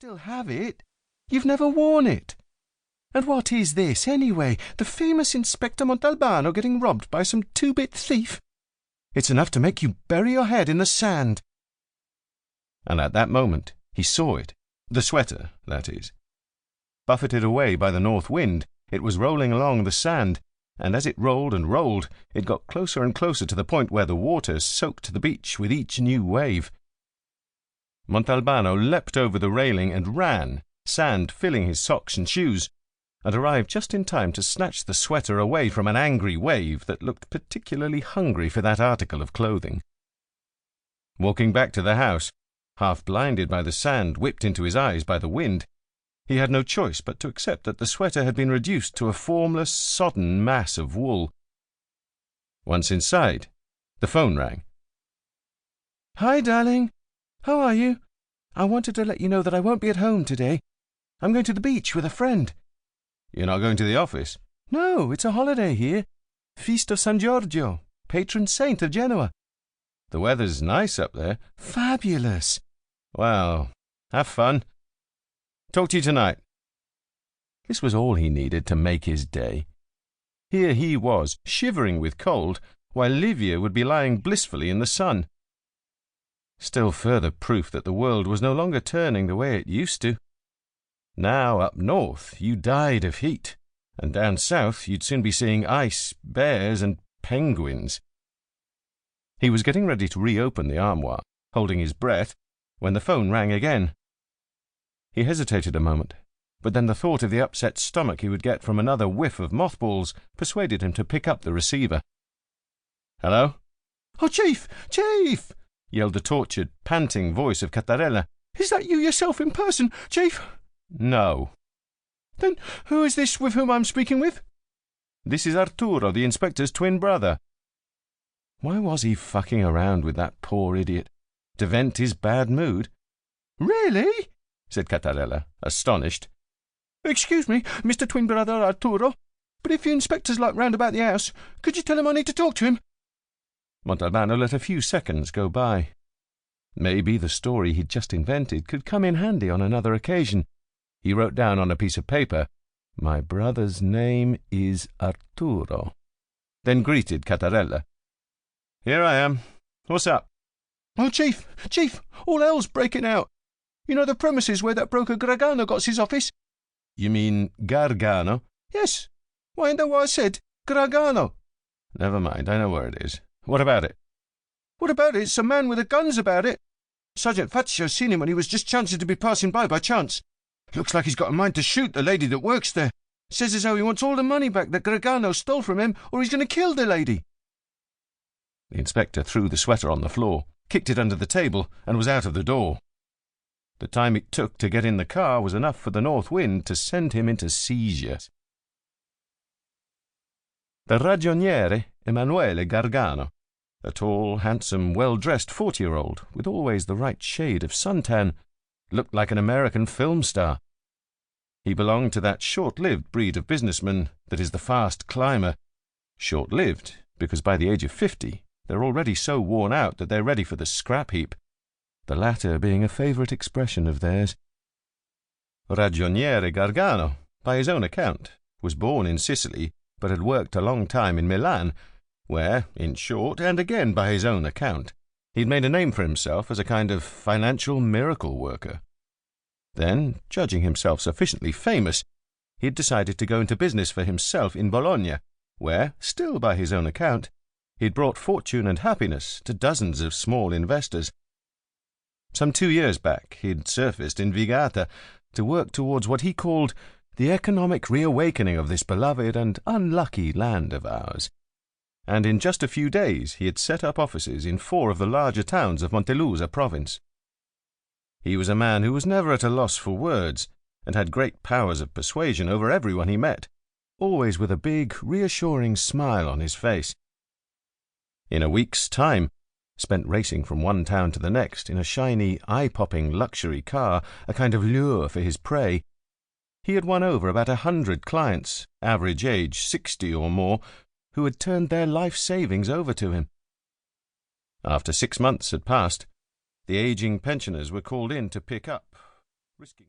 still have it? You've never worn it. And what is this, anyway? The famous Inspector Montalbano getting robbed by some two-bit thief? It's enough to make you bury your head in the sand." And at that moment he saw it, the sweater, that is. Buffeted away by the north wind, it was rolling along the sand, and as it rolled and rolled, it got closer and closer to the point where the water soaked the beach with each new wave. Montalbano leapt over the railing and ran, sand filling his socks and shoes, and arrived just in time to snatch the sweater away from an angry wave that looked particularly hungry for that article of clothing. Walking back to the house, half blinded by the sand whipped into his eyes by the wind, he had no choice but to accept that the sweater had been reduced to a formless, sodden mass of wool. Once inside, the phone rang. "Hi, darling. How are you? I wanted to let you know that I won't be at home today. I'm going to the beach with a friend." "You're not going to the office?" "No, it's a holiday here. Feast of San Giorgio, patron saint of Genoa." "The weather's nice up there." "Fabulous." "Well, have fun. Talk to you tonight." This was all he needed to make his day. Here he was, shivering with cold, while Livia would be lying blissfully in the sun. Still further proof that the world was no longer turning the way it used to. Now, up north, you died of heat, and down south you'd soon be seeing ice, bears, and penguins. He was getting ready to reopen the armoire, holding his breath, when the phone rang again. He hesitated a moment, but then the thought of the upset stomach he would get from another whiff of mothballs persuaded him to pick up the receiver. "Hello?" "Oh, Chief! Chief!" yelled the tortured, panting voice of Cattarella. "Is that you yourself in person, Chief?" "No." "Then who is this with whom I'm speaking with?" "This is Arturo, the inspector's twin brother." Why was he fucking around with that poor idiot? To vent his bad mood? "Really?" said Cattarella, astonished. "Excuse me, Mr. Twin Brother Arturo, but if your inspector's like round about the house, could you tell him I need to talk to him?" Montalbano let a few seconds go by. Maybe the story he'd just invented could come in handy on another occasion. He wrote down on a piece of paper, "My brother's name is Arturo," then greeted Cattarella. "Here I am. What's up?" "Oh, Chief, all hell's breaking out. You know the premises where that broker Gargano got his office?" "You mean Gargano?" "Yes. Why, ain't that what I said? Gargano." "Never mind, I know where it is. What about it?" "What about it? It's a man with the guns about it. Sergeant Faccio seen him when he was just chancing to be passing by chance. Looks like he's got a mind to shoot the lady that works there. Says as how he wants all the money back that Gargano stole from him, or he's going to kill the lady." The inspector threw the sweater on the floor, kicked it under the table, and was out of the door. The time it took to get in the car was enough for the north wind to send him into seizure. The ragioniere Emanuele Gargano, a tall, handsome, well-dressed 40-year-old with always the right shade of suntan, looked like an American film star. He belonged to that short-lived breed of businessmen that is the fast climber. Short-lived, because by the age of 50 they're already so worn out that they're ready for the scrap heap, the latter being a favourite expression of theirs. Ragioniere Gargano, by his own account, was born in Sicily, but had worked a long time in Milan, where, in short, and again by his own account, he'd made a name for himself as a kind of financial miracle worker. Then, judging himself sufficiently famous, he had decided to go into business for himself in Bologna, where, still by his own account, he'd brought fortune and happiness to dozens of small investors. Some 2 years back he'd surfaced in Vigàta to work towards what he called the economic reawakening of this beloved and unlucky land of ours. And in just a few days he had set up offices in 4 of the larger towns of Montelusa province. He was a man who was never at a loss for words, and had great powers of persuasion over everyone he met, always with a big, reassuring smile on his face. In a week's time, spent racing from one town to the next in a shiny, eye-popping luxury car, a kind of lure for his prey, he had won over about 100 clients, average age 60 or more, who had turned their life savings over to him. After 6 months had passed, the aging pensioners were called in to pick up, risking